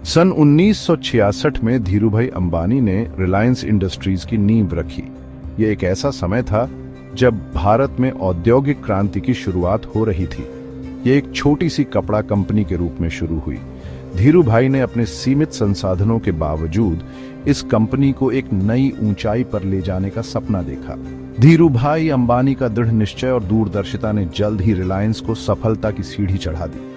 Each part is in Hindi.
सन 1966 में धीरूभाई अंबानी ने रिलायंस इंडस्ट्रीज की नींव रखी। ये एक ऐसा समय था जब भारत में औद्योगिक क्रांति की शुरुआत हो रही थी। ये एक छोटी सी कपड़ा कंपनी के रूप में शुरू हुई। धीरूभाई ने अपने सीमित संसाधनों के बावजूद इस कंपनी को एक नई ऊंचाई पर ले जाने का सपना देखा। धीरूभाई अंबानी का दृढ़ निश्चय और दूरदर्शिता ने जल्द ही रिलायंस को सफलता की सीढ़ी चढ़ा दी।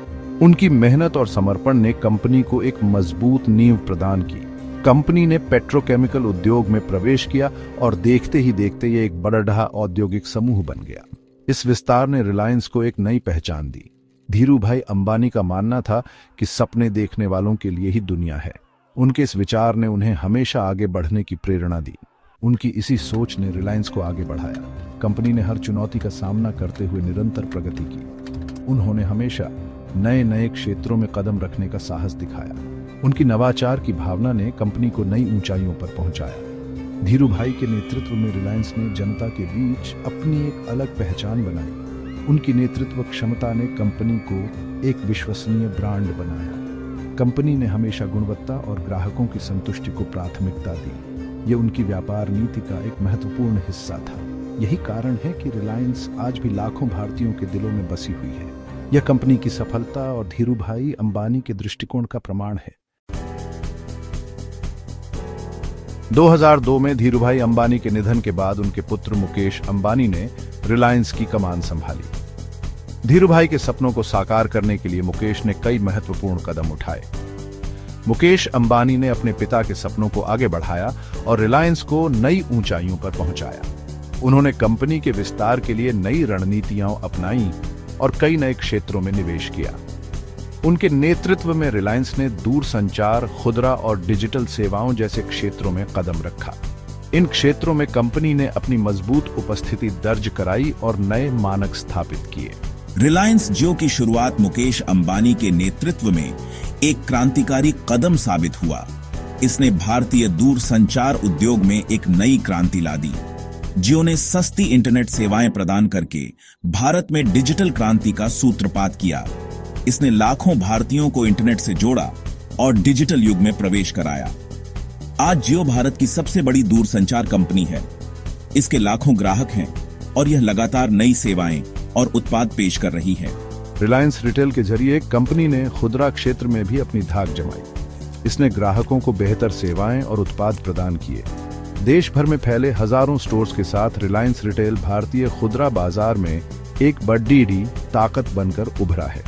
उनकी मेहनत और समर्पण ने कंपनी को एक मजबूत नींव प्रदान की। कंपनी ने पेट्रोकेमिकल उद्योग में प्रवेश किया और देखते ही देखते ये एक बड़ा औद्योगिक समूह बन गया। इस विस्तार ने रिलायंस को एक नई पहचान दी। धीरूभाई अंबानी का मानना था कि सपने देखने वालों के लिए ही दुनिया है। उनके इस विचार ने उन्हें हमेशा आगे बढ़ने की प्रेरणा दी। उनकी इसी सोच ने रिलायंस को आगे बढ़ाया। कंपनी ने हर चुनौती का सामना करते हुए निरंतर प्रगति की। उन्होंने हमेशा नए नए क्षेत्रों में कदम रखने का साहस दिखाया। उनकी नवाचार की भावना ने कंपनी को नई ऊंचाइयों पर पहुंचाया। धीरूभाई के नेतृत्व में रिलायंस ने जनता के बीच अपनी एक अलग पहचान बनाई। उनकी नेतृत्व क्षमता ने कंपनी को एक विश्वसनीय ब्रांड बनाया। कंपनी ने हमेशा गुणवत्ता और ग्राहकों की संतुष्टि को प्राथमिकता दी। यह उनकी व्यापार नीति का एक महत्वपूर्ण हिस्सा था। यही कारण है कि रिलायंस आज भी लाखों भारतीयों के दिलों में बसी हुई है। यह कंपनी की सफलता और धीरूभाई अंबानी के दृष्टिकोण का प्रमाण है। 2002 में धीरूभाई अंबानी के निधन के बाद उनके पुत्र मुकेश अंबानी ने रिलायंस की कमान संभाली। धीरूभाई के सपनों को साकार करने के लिए मुकेश ने कई महत्वपूर्ण कदम उठाए। मुकेश अंबानी ने अपने पिता के सपनों को आगे बढ़ाया और रिलायंस को नई ऊंचाइयों पर पहुंचाया। उन्होंने कंपनी के विस्तार के लिए नई रणनीतियां अपनाई और कई नए क्षेत्रों में निवेश किया। उनके नेतृत्व में रिलायंस ने दूरसंचार, खुदरा और डिजिटल सेवाओं जैसे क्षेत्रों में कदम रखा। इन क्षेत्रों में कंपनी ने अपनी मजबूत उपस्थिति दर्ज कराई और नए मानक स्थापित किए। रिलायंस जियो की शुरुआत मुकेश अंबानी के नेतृत्व में एक क्रांतिकारी कदम साबित हुआ। इसने भारतीय दूरसंचार उद्योग में एक नई क्रांति ला दी। जियो ने सस्ती इंटरनेट सेवाएं प्रदान करके भारत में डिजिटल क्रांति का सूत्रपात किया। इसने लाखों भारतीयों को इंटरनेट से जोड़ा और डिजिटल युग में प्रवेश कराया। आज जियो भारत की सबसे बड़ी दूरसंचार कंपनी है। इसके लाखों ग्राहक हैं और यह लगातार नई सेवाएं और उत्पाद पेश कर रही है। रिलायंस रिटेल के जरिए कंपनी ने खुदरा क्षेत्र में भी अपनी धाक जमाई। इसने ग्राहकों को बेहतर सेवाएं और उत्पाद प्रदान किए। देश भर में फैले हजारों स्टोर्स के साथ रिलायंस रिटेल भारतीय खुदरा बाजार में एक बड़ी ताकत बनकर उभरा है।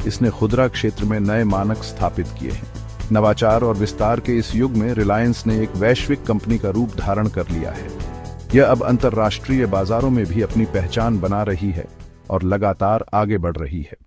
इसने खुदरा क्षेत्र में नए मानक स्थापित किए हैं। नवाचार और विस्तार के इस युग में रिलायंस ने एक वैश्विक कंपनी का रूप धारण कर लिया है। यह अब अंतर्राष्ट्रीय बाजारों में भी अपनी पहचान बना रही है और लगातार आगे बढ़ रही है।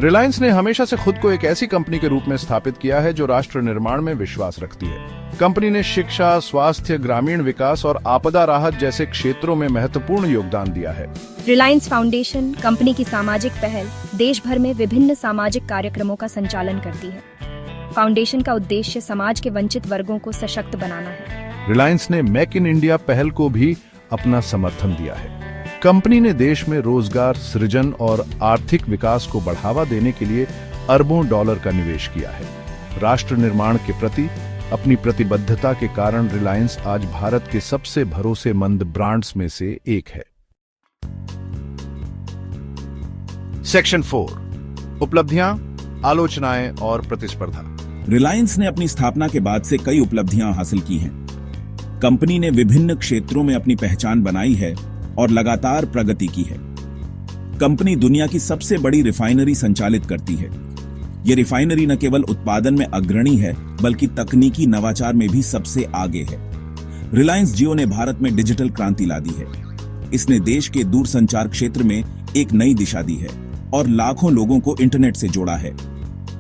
रिलायंस ने हमेशा से खुद को एक ऐसी कंपनी के रूप में स्थापित किया है जो राष्ट्र निर्माण में विश्वास रखती है। कंपनी ने शिक्षा, स्वास्थ्य, ग्रामीण विकास और आपदा राहत जैसे क्षेत्रों में महत्वपूर्ण योगदान दिया है। रिलायंस फाउंडेशन कंपनी की सामाजिक पहल देश भर में विभिन्न सामाजिक कार्यक्रमों का संचालन करती है। फाउंडेशन का उद्देश्य समाज के वंचित वर्गों को सशक्त बनाना है। रिलायंस ने मेक इन इंडिया पहल को भी अपना समर्थन दिया है। कंपनी ने देश में रोजगार सृजन और आर्थिक विकास को बढ़ावा देने के लिए अरबों डॉलर का निवेश किया है। राष्ट्र निर्माण के प्रति अपनी प्रतिबद्धता के कारण रिलायंस आज भारत के सबसे भरोसेमंद ब्रांड्स में से एक है। सेक्शन 4 उपलब्धियां, आलोचनाएं और प्रतिस्पर्धा। रिलायंस ने अपनी स्थापना के बाद से कई उपलब्धियां हासिल की हैं। कंपनी ने विभिन्न क्षेत्रों में अपनी पहचान बनाई है और लगातार प्रगति की है। कंपनी दुनिया की सबसे बड़ी रिफाइनरी संचालित करती है। यह रिफाइनरी न केवल उत्पादन में अग्रणी है बल्कि तकनीकी नवाचार में भी सबसे आगे है। रिलायंस जियो ने भारत में डिजिटल क्रांति ला दी है। इसने देश के दूरसंचार क्षेत्र में एक नई दिशा दी है और लाखों लोगों को इंटरनेट से जोड़ा है।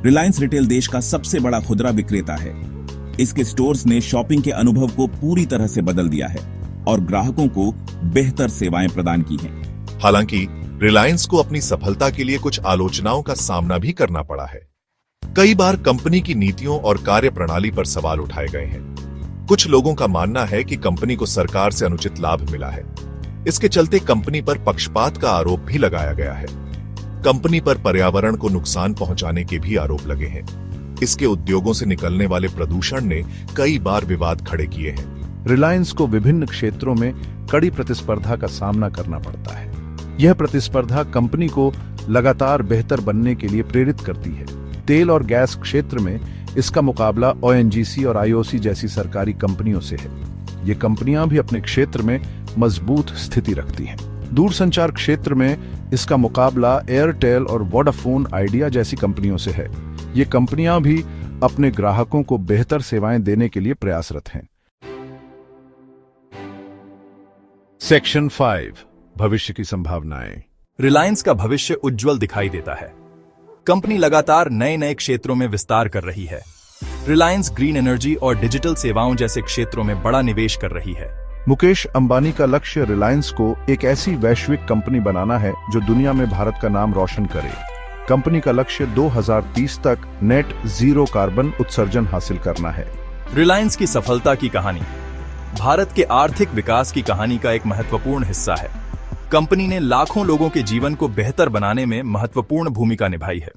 रिलायंस रिटेल देश का सबसे बड़ा खुदरा विक्रेता है। इसके स्टोर्स ने शॉपिंग के अनुभव को पूरी तरह से बदल दिया है और ग्राहकों को बेहतर सेवाएं प्रदान की हैं। हालांकि रिलायंस को अपनी सफलता के लिए कुछ आलोचनाओं का सामना भी करना पड़ा है। कई बार कंपनी की नीतियों और कार्यप्रणाली पर सवाल उठाए गए हैं। कुछ लोगों का मानना है कि कंपनी को सरकार से अनुचित लाभ मिला है। इसके चलते कंपनी पर पक्षपात का आरोप भी लगाया गया है। कंपनी पर पर्यावरण को नुकसान पहुंचाने के भी आरोप लगे हैं। इसके उद्योगों से निकलने वाले प्रदूषण ने कई बार विवाद खड़े किए हैं। रिलायंस को विभिन्न क्षेत्रों में कड़ी प्रतिस्पर्धा का सामना करना पड़ता है। यह प्रतिस्पर्धा कंपनी को लगातार बेहतर बनने के लिए प्रेरित करती है। तेल और गैस क्षेत्र में इसका मुकाबला ओएनजीसी और आईओसी जैसी सरकारी कंपनियों से है। ये कंपनियां भी अपने क्षेत्र में मजबूत स्थिति रखती हैं। दूरसंचार क्षेत्र में इसका मुकाबला एयरटेल और वोडाफोन आइडिया जैसी कंपनियों से है। ये कंपनियां भी अपने ग्राहकों को बेहतर सेवाएं देने के लिए प्रयासरत हैं। सेक्शन 5 भविष्य की संभावनाएं। रिलायंस का भविष्य उज्जवल दिखाई देता है। कंपनी लगातार नए नए क्षेत्रों में विस्तार कर रही है। रिलायंस ग्रीन एनर्जी और डिजिटल सेवाओं जैसे क्षेत्रों में बड़ा निवेश कर रही है। मुकेश अंबानी का लक्ष्य रिलायंस को एक ऐसी वैश्विक कंपनी बनाना है जो दुनिया में भारत का नाम रोशन करे। कंपनी का लक्ष्य 2030 तक नेट जीरो कार्बन उत्सर्जन हासिल करना है। रिलायंस की सफलता की कहानी भारत के आर्थिक विकास की कहानी का एक महत्वपूर्ण हिस्सा है। कंपनी ने लाखों लोगों के जीवन को बेहतर बनाने में महत्वपूर्ण भूमिका निभाई है।